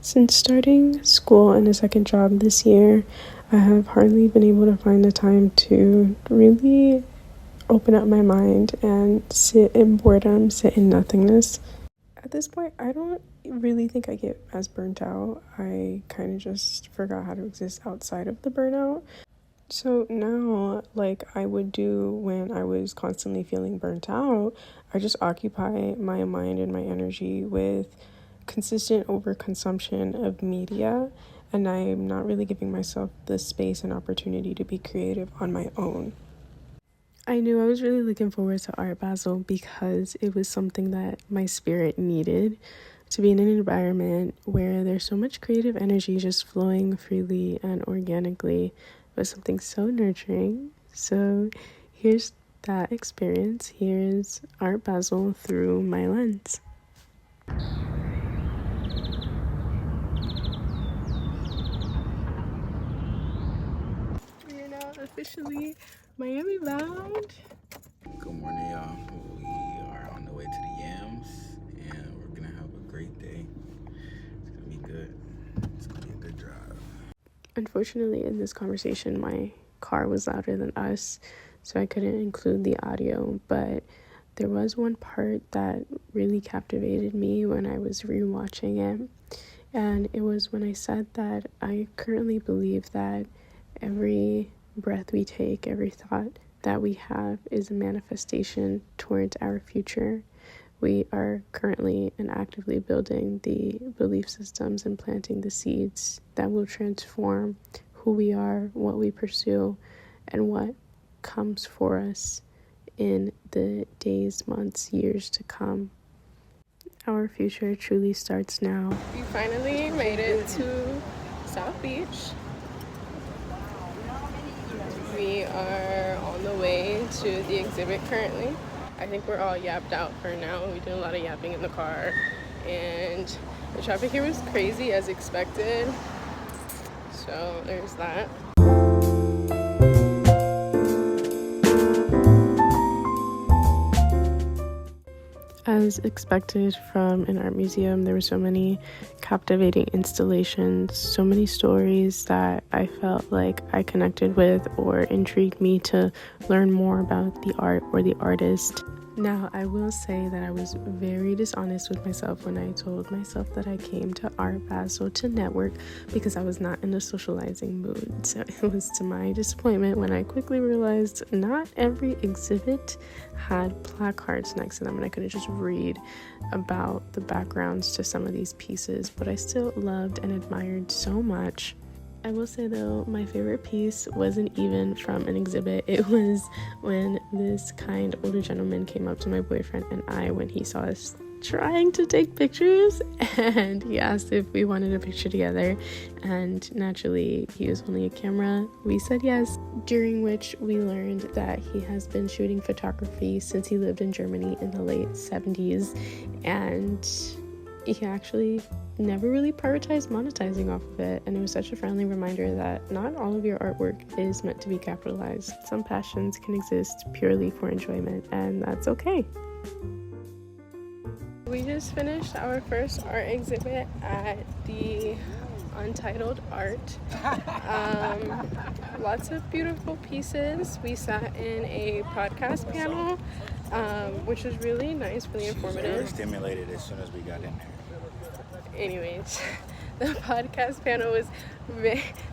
Since starting school and a second job this year, I have hardly been able to find the time to really open up my mind and sit in boredom, sit in nothingness. At this point, I don't really think I get as burnt out. I kind of just forgot how to exist outside of the burnout. So now, like I would do when I was constantly feeling burnt out, I just occupy my mind and my energy with consistent overconsumption of media, and I'm not really giving myself the space and opportunity to be creative on my own. I knew I was really looking forward to Art Basel because it was something that my spirit needed, to be in an environment where there's so much creative energy just flowing freely and organically was something so nurturing. So here's that experience. Here's Art Basel through my lens. We are now officially Miami bound. Good morning, y'all. We are on the way to the Yams, and we're gonna have a great day. It's gonna be good. It's gonna be a good drive. Unfortunately, in this conversation, my car was louder than us, so I couldn't include the audio, but there was one part that really captivated me when I was rewatching it, and it was when I said that I currently believe that every breath we take, every thought that we have is a manifestation towards our future. We are currently and actively building the belief systems and planting the seeds that will transform who we are, what we pursue, and what comes for us in the days, months, years to come. Our future truly starts now. We finally made it to South Beach. We are on the way to the exhibit currently. I think we're all yapped out for now. We did a lot of yapping in the car, and the traffic here was crazy as expected. So there's that. As expected from an art museum, there were so many captivating installations, so many stories that I felt like I connected with or intrigued me to learn more about the art or the artist. Now, I will say that I was very dishonest with myself when I told myself that I came to Art Basel to network because I was not in a socializing mood. So it was to my disappointment when I quickly realized not every exhibit had placards next to them, and I couldn't just read about the backgrounds to some of these pieces, but I still loved and admired so much. I will say though, my favorite piece wasn't even from an exhibit. It was when this kind older gentleman came up to my boyfriend and I when he saw us trying to take pictures, and he asked if we wanted a picture together, and naturally he was holding a camera. We said yes, during which we learned that he has been shooting photography since he lived in Germany in the late 70s, and he actually never really prioritized monetizing off of it, and it was such a friendly reminder that not all of your artwork is meant to be capitalized. Some passions can exist purely for enjoyment, and that's okay. We just finished our first art exhibit at the Untitled Art. Lots of beautiful pieces. We sat in a podcast panel, which was really nice, really informative. We were stimulated as soon as we got in there. Anyways, the podcast panel was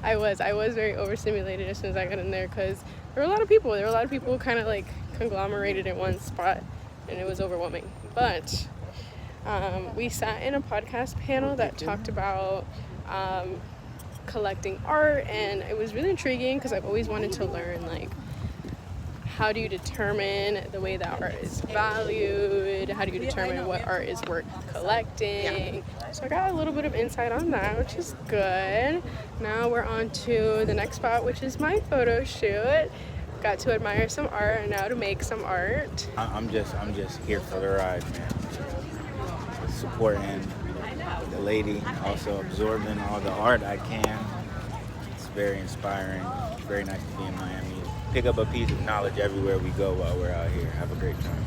I was very overstimulated as soon as I got in there because there were a lot of people kind of like conglomerated in one spot, and it was overwhelming. But we sat in a podcast panel that talked about collecting art, and it was really intriguing because I've always wanted to learn, like, how do you determine the way that art is valued? How do you determine what art is worth collecting? So I got a little bit of insight on that, which is good. Now we're on to the next spot, which is my photo shoot. Got to admire some art and now to make some art. I'm just here for the ride, man. Supporting the lady, also absorbing all the art I can. It's very inspiring. It's very nice to be in Miami. Pick up a piece of knowledge everywhere we go while we're out here. Have a great time.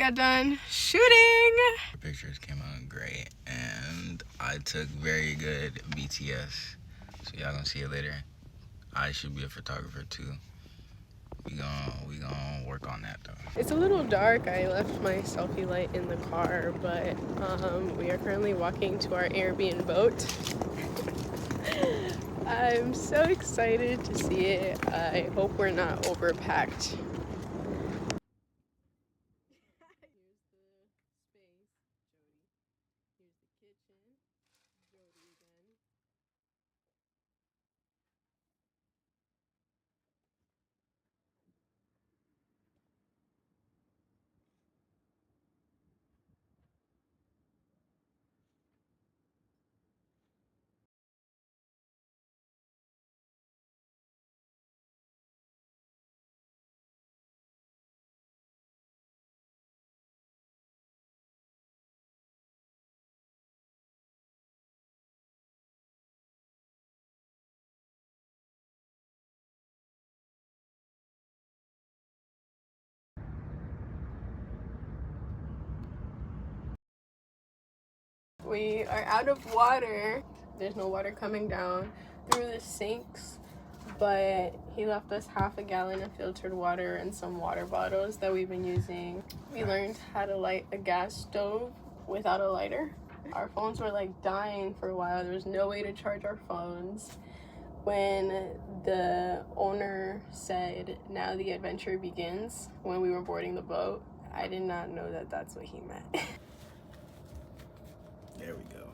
got done shooting. The pictures came out great, and I took very good BTS. So y'all gonna see it later. I should be a photographer too. We gonna work on that though. It's a little dark. I left my selfie light in the car, but we are currently walking to our Airbnb boat. I'm so excited to see it. I hope we're not overpacked. We are out of water. There's no water coming down through the sinks, but he left us half a gallon of filtered water and some water bottles that we've been using. We learned how to light a gas stove without a lighter. Our phones were like dying for a while. There was no way to charge our phones. When the owner said, "Now the adventure begins," when we were boarding the boat, I did not know that that's what he meant. There we go.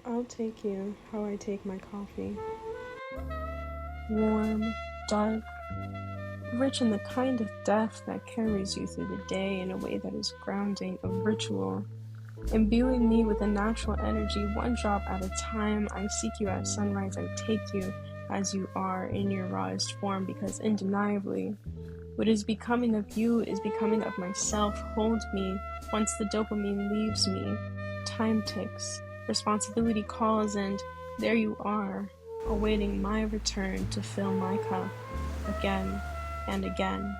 I'll take you how I take my coffee. Warm, dark, rich in the kind of depth that carries you through the day in a way that is grounding, a ritual. Imbuing me with a natural energy, one drop at a time. I seek you at sunrise. I take you as you are in your rawest form, because undeniably, what is becoming of you is becoming of myself. Hold me. Once the dopamine leaves me, time ticks, responsibility calls, and there you are, awaiting my return to fill my cup again and again.